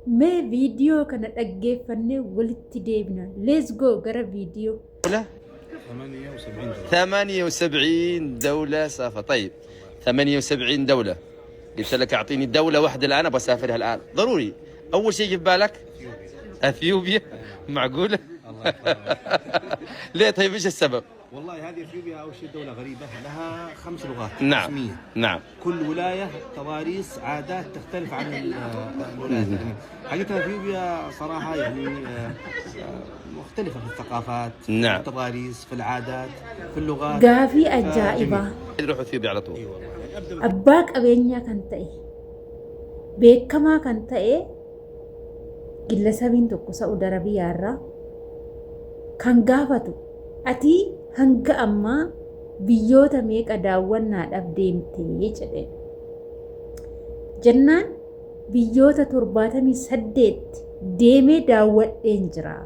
ما فيديو كان أجيفني ولت ديبنا ليتس جو جرا فيديو 78 دولة سافر. طيب 78 دولة، قلت لك أعطيني دولة واحدة الآن أبغى أسافرها الآن ضروري. أول شيء يجي في بالك أثيوبيا. معقولة؟ ليه طيب إيش السبب؟ والله هذه اثيوبيا اول شيء دوله غريبه لها 5 لغات نعم رسميه. نعم. كل ولايه تضاريس عادات تختلف عن الولايات الثانيه. حقيقه اثيوبيا صراحه يعني مختلفه في الثقافات، نعم. في التضاريس، في العادات، في اللغات. قافي أجائبة يروح أثيوبيا على طول. أباك أبينيا كنتئي بكما كنتئي قل سبين تكو سعود عربية الرا كان قافتو أتي هنگ أما بيوتا ميك أداوانا أبديمتي جدين جنان biyyoota 78 deemee daawwadheen jira.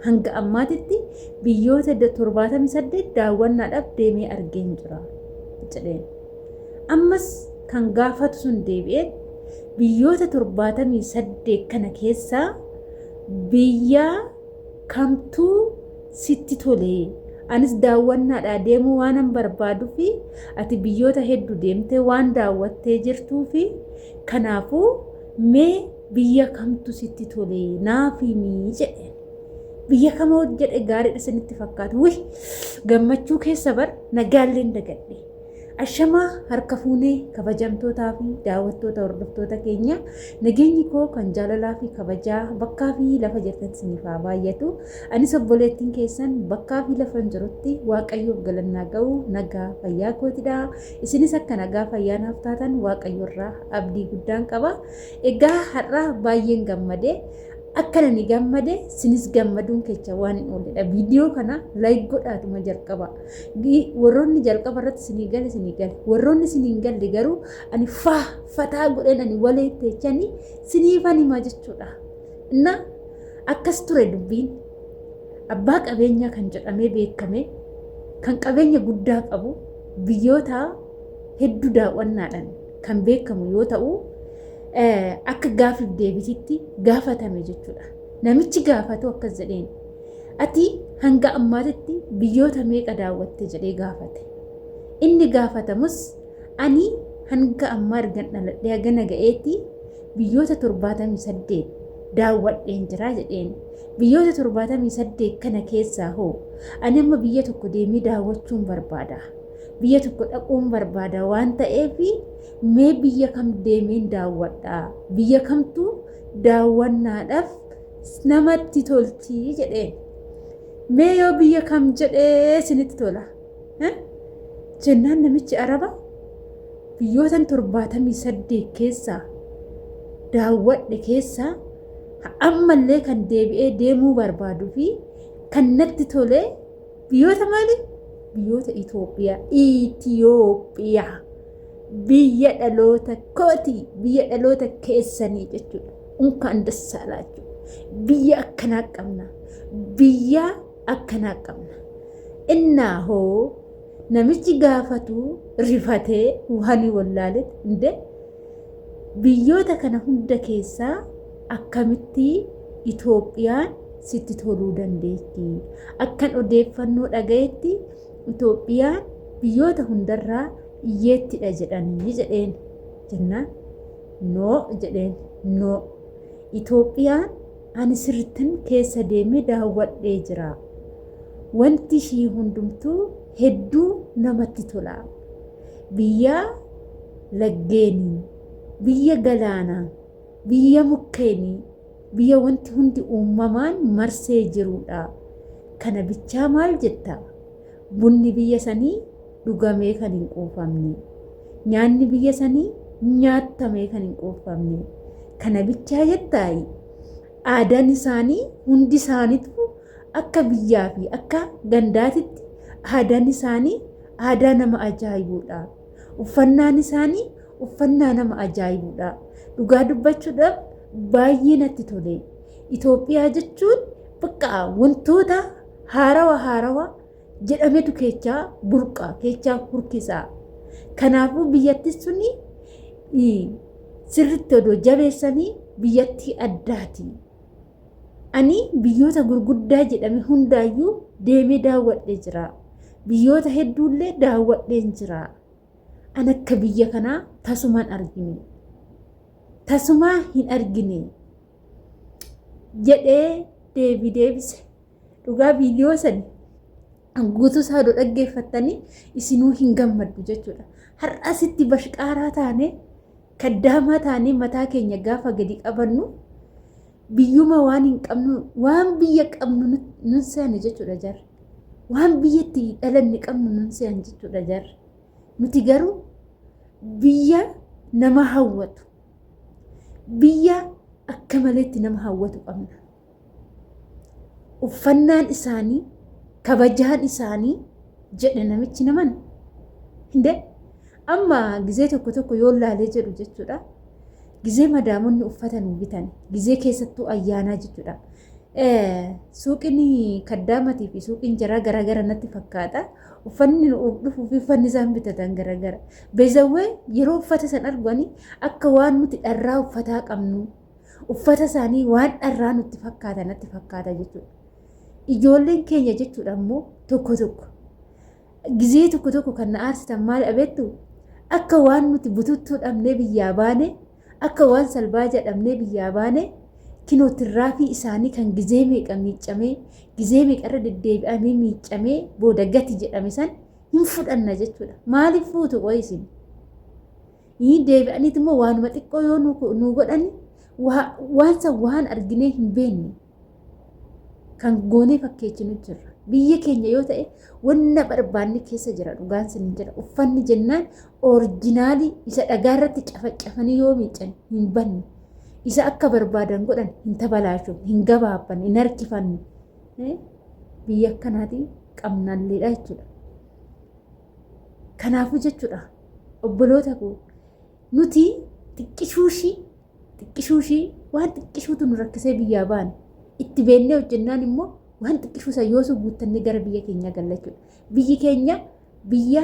Hanga ammaatitti biyyoota 78 daawwannaadhaaf deemee argeen jira jedheen. Ammas kan gaafatu sun deebi'ee biyyoota 78 kana keessaa biyya kamtuu sitti tole? Anis daawwannaadhaa deemuu waanan barbaaduu fi ati biyyoota hedduu deemtee waan daawwattee jirtuu fi kanaafuu mee biyya kamtu sitti tole naaf himi jedhe. Biyya kam jedhe gaariidha isinitti fakkaatu. Wih gammachuu keessa bar nagaalleen dagadhe. Ashamaa harka fuunee kabajamtootaa fi daawwattoota hordoftoota keenya nageenyi koo kan jaalalaa fi kabajaa bakkaa fi lafa jirtan isiniif haa baay'atu. Anis obboleettiin keessan bakkaa fi lafa jirutti waaqayyoof galannaa ga'u nagaa fayyaa kootidha. Isinis akka nagaa fayyaa naaf taatan waaqayyoorraa abdii guddaan qaba. Egaa har'a baay'een gammadee akkana ni gammade sinis gammaduun kecha waan hin ooledha. Viidiyoo kana laayik godhaatuma jalqaba. Warroonni jalqaba irratti sinii gale warroonni sinii hin galle garuu ani fataa godheen ani walee teechanii siniifan himaa jechuudha. Inna akkas ture dubbiin abbaa qabeenyaa kan jedhamee beekame kan qabeenya guddaa qabu biyyoota hedduu daawwannaadhaan kan beekamu yoo ta'u akka gaafiif deebisitti gaafatame jechuudha. Namichi gaafatu akkas jedheen ati hanga ammaatitti biyyoota meeqa daawwatte jedhee gaafate. Inni gaafatamus ani hanga ammaa ergan dhaladhee hagana ga'eetti biyyoota 78 daawwadheen jira jedheen. Biyyoota 78 kana keessaa hoo ani amma biyya tokko deemee daawwachuun barbaada. Biyya tokko dhaquun barbaada waan ta'eef mee biyya kam deemeen daawwadha? Biyya kamtu daawwannaadhaaf namatti tolti jedheen. Mee yoo biyya kam jedhee sinitti tola? Jennaan namichi araba biyyoota 78 keessaa daawwadhe keessaa ammallee kan deebi'ee deemuu barbaaduu fi kan natti tole biyyoota maali? Biyyoota Itoophiyaa. Biyya dhaloota kooti, biyya dhaloota keessanii jechuudha. Unkaan dasaalaa jechuudha. Biyya akkanaa qabna. Biyya akkanaa qabna. Innaa hoo namichi gaafatu rifatee waan wallaaletti inde biyyoota kana hunda keessaa akkamitti Itoophiyaan sitti toluu dandeetti? Akkan odeeffannoo dhagayetti Itoophiyaan biyyoota hundarraa iyyeettidha jedhanii jedheen. Jennaan noo jedheen noo Itoophiyaan ani sirriitti keessa deemee daawwadhee jira. Wanti ishii hundumtuu hedduu namatti tola. Biyya laggeenii, biyya galaanaa, biyya mukkeenii, biyya wanti hundi uumamaan marsee jirudha. Kana bichaa maal jetta? Bunni biyya sanii dhugamee kan hin quufamne. Nyaanni biyya sanii nyaatamee kan hin quufamne. Kana bichaa jettaayi. Aadaan isaanii hundi isaaniitu akka biyyaa fi akka gandaatitti aadaan isaanii aadaa nama ajaa'ibuudha. Uffannaan isaanii uffannaa nama ajaa'ibuudha. Dhugaa dubbachuudhaaf baay'ee natti tole. Itoophiyaa jechuun bakka wantoota haarawaa jedhametu keechaa burqaa keechaa hurkisaa. Kanaafuu biyyattis suni sirriitti odoo jabeessanii biyyattii addaati. Ani biyyoota gurguddaa jedhame hundaayyuu deemee daawwadhee jira. Biyyoota hedduullee daawwadheen jira. An akka biyya kanaa tasumaan argine. Tasumaa hin argine jedhee deebise. Dhugaa viidiyoo sani guutuu isaa dhaggeeffattanii isinuu hin gammaddu jechuudha. Har'asitti bashqaaraa taane kaddaamaa taane mataa keenya gaafa gadi qabannu biyyuma waan hin qabnu waan biyya qabnu nun seene jechuudha jarri. Waan biyyatti dhalanne qabnu nun seene jechuudha jarri. Nuti garuu biyya nama hawwatu biyya akka maleetti nama hawwatu qabna. Uffannaan isaanii kabajaan isaanii jedhe namichi naman hinde amma gizee tokko yoo laalee jedhu jechuudha. Gizee madaamonni uffatan bitan gizee keessattuu ayyaanaa jechuudha. Suuqiin kaddaamatii fi suuqiin jaraa garagara natti fakkaata. Uffanni dhufuu fi uffanni isaan bitatan garagara. Beezawwee yeroo uffata san arganii akka waan nuti dharraa uffataa qabnu uffata isaanii waan dharraa nutti fakkaata natti fakkaata jechuudha. Ijoolleen keenya jechuudha immoo tokko gizee tokko kan na aarsitan maal abeettu akka waan nuti bututtuu dhabnee biyyaa baane akka waan salbaa jedhamnee biyyaa baane kinootirraa fi isaanii kan gizee meeqa miicamee gizee meeqarra deddeebi'amee miicamee booda gati jedhame san hin fudhanna jechuudha. Maaliif fuutu qo'isin? Nii deebi'aniit immoo waanuma xiqqoo yoo nu godhani waan san waan arginee hin beekne kan goonee fakkeechinu jirra. Biyya keenya yoo ta'e wanna barbaanne keessa jira dhugaan sin jira. Uffanni jennaan orijinaalii isa dhagaarratti cafacafanii yoo miican hin banne. Isa akka barbaadan godhan hin tabalaashu, hin gabaabban, hin harkifanne. Biyya akkanaatii qabnalleedha jechuudha. Kanaafuu jechuudha obboloota koo nuti xiqqishuushii waan xiqqishuutu nu rakkisee biyyaa baane. Itti beennee hojjennaan immoo waan xiqqishuu sayyoosu guuttannee gara biyya keenya gallachuudha. Biyyi keenya biyya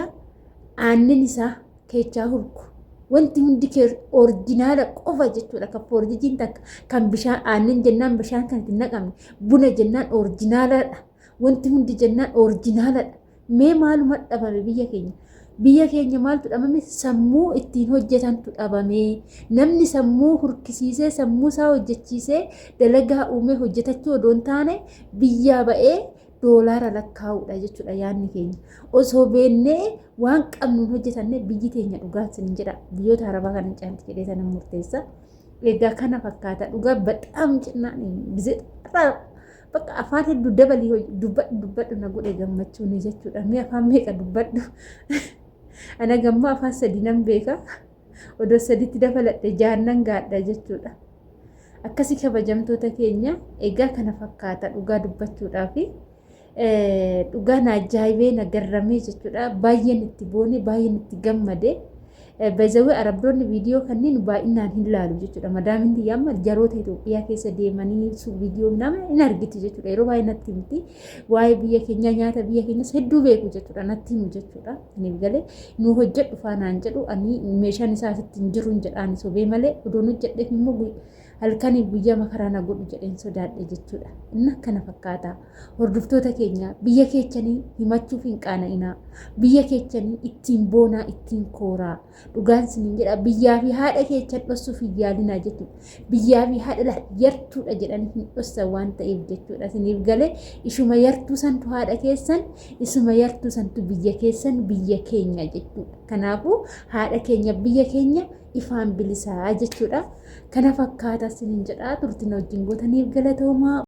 aannan isaa keechaa hulku. Wanti hundi orijinaala qofa jechuudha. Kan foorjijiin takka kan bishaan aannan jennaan bishaan kan ittiin naqamne buna jennaan orijinaaladha. Wanti hundi jennaan orijinaaladha. Mee maaluma dhabame biyya keenya? Biyya keenya maaltu dhabame? Sammuu ittiin hojjetantu dhabame. Namni sammuu hurkisiisee sammuu isaa hojjechiisee dalagaa uumee hojjetachuu odoo hin taane biyyaa ba'ee doolaara lakkaa'uudha jechuudha yaadni keenya. Osoo beennee waan qabnuun hojjetanne biyyi teenya dhugaan sin jedha. Biyyoota arabaa kana caalti jedhee sana murteessa. Egaa kana fakkaata dhugaa badaam cinnaan bakka afaan hedduu dabalii dubbadhu na godhe gammachuun jechuudha. Mee afaan meeqa dubbadhu? Ana gamma afaan sadii nan beeka. Odoo sadiitti dabaladhe jaannan gaadha jechuudha. Akkasii kabajamtoota keenya egaa kana fakkaata dhugaa dubbachuudhaaf dhugaan ajaa'ibee nagarramee jechuudha. Baay'een itti boone baay'een itti gammade. Baay'ee arabdoonni viidiyoo kanneen baay'inaan hin laalu jechuudha. Madaamin diyaama jaroota Itoophiyaa keessa deemanii viidiyoo nama hin argiti jechuudha. Yeroo baay'ee natti himti waa'ee biyya keenya nyaata biyya keenyas hedduu beeku jechuudha. Natti himu jechuudha. Ani galee nu hojjedhu faanaan jedhu ani meeshaan isaa asitti hin jiru jedhaan sobee malee odoo hojjedheef immoo halkanii guyyaa makaraa na godhu jedheen sodaadhe jechuudha. Inni akkana fakkaata. Hordoftoota keenya biyya keechanii himachuuf hin qaana'inaa. Biyya keechanii ittiin boonaa ittiin kooraa. Dhugaan sin jedha biyyaa fi haadha keechan dhossuuf hin yaalinaa jechuudha. Biyyaa fi haadha yartuudha jedhanii hin dhossan waan ta'eef jechuudha. Siniif galee ishuma yartuu santu haadha keessan isuma yartuu santu biyya keessan biyya keenya jechuudha. Kanaafuu haadha keenya biyya keenya ifaan bilisaa jechuudha. Kana fakkaata sin jedha turtiin wajjin gootaniif galatoomaa.